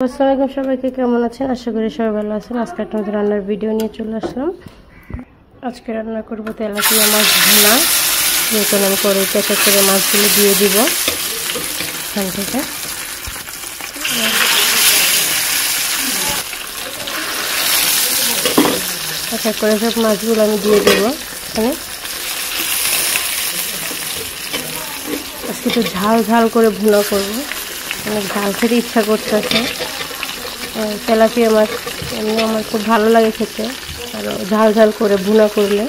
আসসালামু আলাইকুম সবাইকে, কেমন আছেন? আশা করি সবাই ভালো আছেন। আজকে একটা নতুন রান্নার ভিডিও নিয়ে চলে আসলাম। আজকে রান্না করব তেলাপিয়া মাছ ভুনা। যেহেতু আমি কড়াইতে এক এক করে মাছগুলো দিয়ে দিব এখান থেকে। এক এক করে সব মাছগুলো আমি দিয়ে দেবো এখানে। আজকে একটু ঝাল ঝাল করে ভুনা করব, অনেক ঝাল খেতে ইচ্ছা করতেছে। তেলাপিয়া মাছ এমনি আমার খুব ভালো লাগে খেতে, আর ঝাল ঝাল করে ভুনা করলে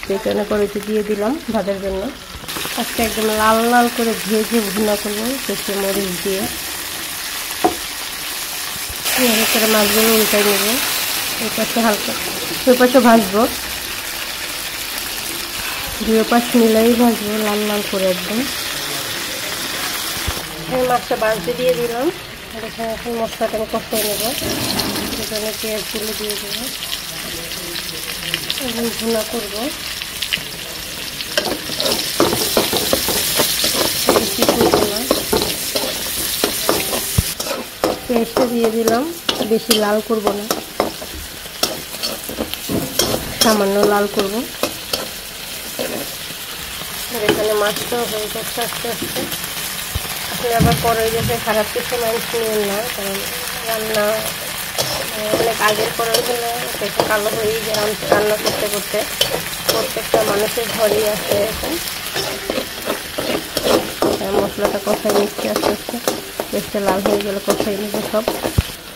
সেই কারণে কড়াইতে দিয়ে দিলাম ভাজার জন্য। আজকে একদম লাল লাল করে ভেজে ভুনা করবো পেঁচে মরিচ দিয়ে। এভাবে করে মাছগুলো উল্টাই নেব, এই পাশে হালকা ওই পাশে ভাজবো, দুই পাশ মিলাই ভাজবো লাল লাল করে একদম। এই মাছটা ভাজতে দিয়ে দিলাম। এখানে এখন মশলাটা আমি কষিয়ে নেবো। এখানে পেঁয়াজগুলো দিয়ে দেবো, এখন ভুনা করবো। বেশি করবো না, পেঁয়াজটা দিয়ে দিলাম, বেশি লাল করব না, সামান্য লাল করবো। এখানে মাছটাও হয়ে যাচ্ছে আস্তে আস্তে। আসলে আবার কড়াই যাতে খারাপ কিছু মাংস নিয়েন না, কারণ রান্না অনেক আগের কড়াই হলে সেটা কালো হয়েই যায় রান্না করতে করতে। প্রত্যেকটা মানুষের ঘরেই আসে এখন। মশলাটা কষাই নিচ্ছি আস্তে আস্তে, পেঁয়াজটা লাল হয়ে গেলে কষাই নেবো সব।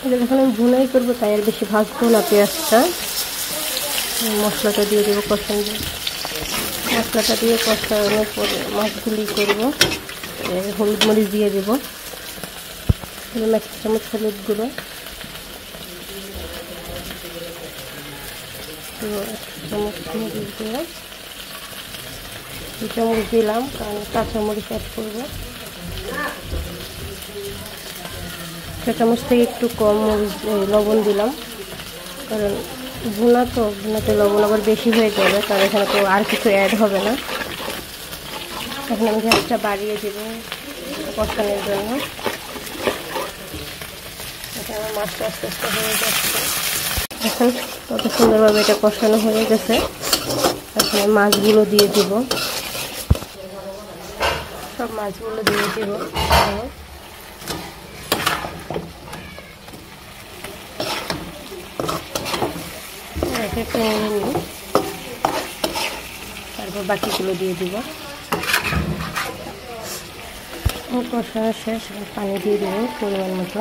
এটা যখন আমি ভুনাই করবো তাই আর বেশি ভাজবো না পেঁয়াজটা। মশলাটা দিয়ে দেবো, কষাই দেবো। মশলাটা দিয়ে কষানোর পরে মাছগুলি করবো। হলুদ মরিচ দিয়ে দেবো, এক চামচ হলুদ গুঁড়ো, চামচ মরিচ দিলাম, 2 চামচ দিলাম, কারণ কাঁচামরিচ অ্যাড করবো। 6 চামচ থেকে একটু কম মরিচ লবণ দিলাম, কারণ ভুনাতে লবণ আবার বেশি হয়ে যাবে, কারণ এখানে তো আর কিছু অ্যাড হবে না। এখন আমি গ্যাসটা বাড়িয়ে দেবো কষানোর জন্য। এটা আমার মাছটা আস্তে আস্তে হয়ে যাচ্ছে। এখন কত সুন্দরভাবে এটা কষানো হয়ে গেছে। এখন মাছগুলো দিয়ে দিব, সব মাছগুলো দিয়ে দিব। তারপর বাকিগুলো দিয়ে দিব। কষানো শেষ, পানি দিয়ে দেবো পরিমাণ মতো।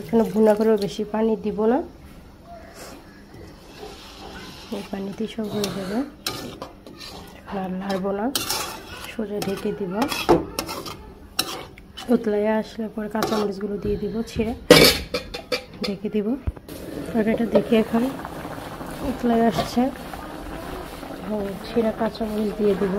এখানে ভুনা করেও বেশি পানি দিব না, এই পানিতেই সব হয়ে যাবে। আর নাড়বো না, সোজা ঢেকে দিব। উতলাই আসলে পরে কাঁচামরিচগুলো দিয়ে দিব, ছিঁড়ে ঢেকে দিব। তরকারিটা দেখে এখন উতলাই আসছে, ছিঁড়া কাঁচামরিচ দিয়ে দিব।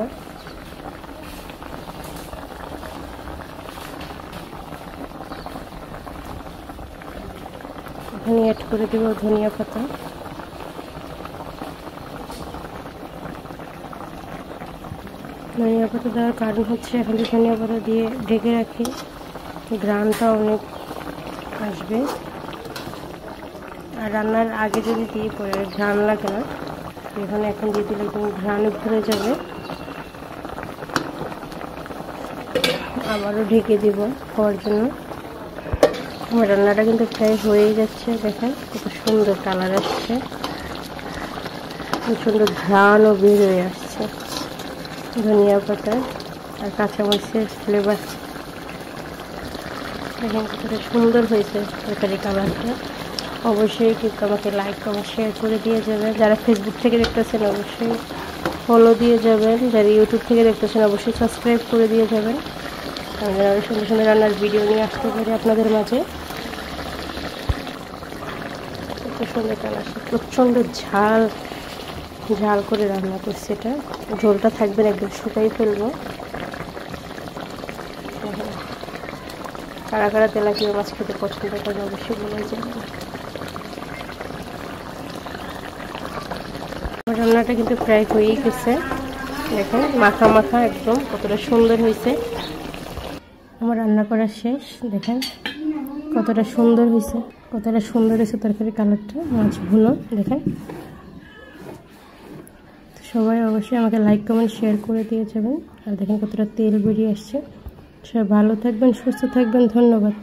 এখানে অ্যাড করে দেব ধনিয়া পাতা। ধনিয়া পাতা দেওয়ার কারণ হচ্ছে, এখন যে ধনিয়া পাতা দিয়ে ঢেকে রাখি ঘ্রাণটা অনেক আসবে, আর রান্নার আগে যদি দিয়ে পরে ঘ্রাণ লাগে না। এখানে এখন দিয়ে দিলে একদম ঘ্রাণ ভরে যাবে। আবারও ঢেকে দিব খাওয়ার জন্য। আমার রান্নাটা কিন্তু প্রায় হয়েই যাচ্ছে, দেখেন কত সুন্দর কালার আসছে, খুব সুন্দর ঘ্রাণও বের হয়ে আসছে ধনিয়া পাতা আর কাঁচামরিচের ফ্লেভার। দেখেন কতটা সুন্দর হয়েছে তরকারি কালারটা। অবশ্যই কিন্তু আমাকে লাইক কমেন্ট শেয়ার করে দিয়ে যাবেন। যারা ফেসবুক থেকে দেখতেছেন অবশ্যই ফলো দিয়ে যাবেন, যারা ইউটিউব থেকে দেখতেছেন অবশ্যই সাবস্ক্রাইব করে দিয়ে যাবেন। আমি আরও সুন্দর সুন্দর রান্নার ভিডিও নিয়ে আসতে পারি আপনাদের মাঝে। কত সুন্দর কালার, প্রচণ্ড ঝাল করে রান্না করছি। এটা ঝোলটা থাকবে না, একদম শুকাই ফেলবো। কারা কারা তেলাপিয়া মাছ খেতে পছন্দ করে অবশ্যই বলে যাবেন। রান্নাটা কিন্তু প্রায় হয়েই গেছে, দেখেন মাখা মাখা একদম কতটা সুন্দর হয়েছে। আমার রান্না করা শেষ। দেখেন কতটা সুন্দর হয়েছে, তরকারির কালারটা। মাছ ভুনো দেখেন। সবাই অবশ্যই আমাকে লাইক কমেন্ট শেয়ার করে দিয়ে যাবেন। আর দেখেন কতটা তেল বেরিয়ে আসছে। সবাই ভালো থাকবেন, সুস্থ থাকবেন। ধন্যবাদ।